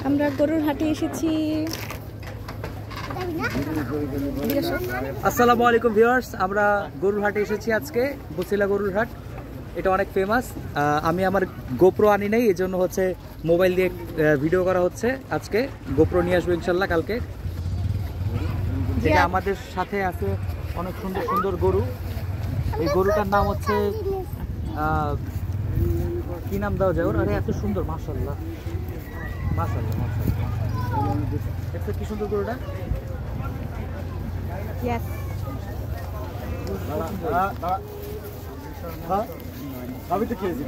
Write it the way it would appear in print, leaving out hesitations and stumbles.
আমরা গরুর হাটে এসেছি। আসসালামু আলাইকুম ভিউয়ার্স, আমরা গরুর হাটে এসেছি আজকে, বছিলা গরুর হাট। এটা অনেক ফেমাস। আমি আমার গোপ্রো আনি নাই, এই জন্য হচ্ছে মোবাইল দিয়ে ভিডিও করা হচ্ছে। আজকে গোপ্রো নিয়ে আসবো ইনশাল্লাহ কালকে। যেটা আমাদের সাথে আছে অনেক সুন্দর সুন্দর গরু। এই গরুটার নাম হচ্ছে কি নাম দেওয়া যায় ওর? আরে এত সুন্দর, মাশাআল্লাহ মাশাআল্লাহ মাশাআল্লাহ। দেখতে কি সুন্দর গরুটা। ইয়েস। আমি তো খেয়েছি।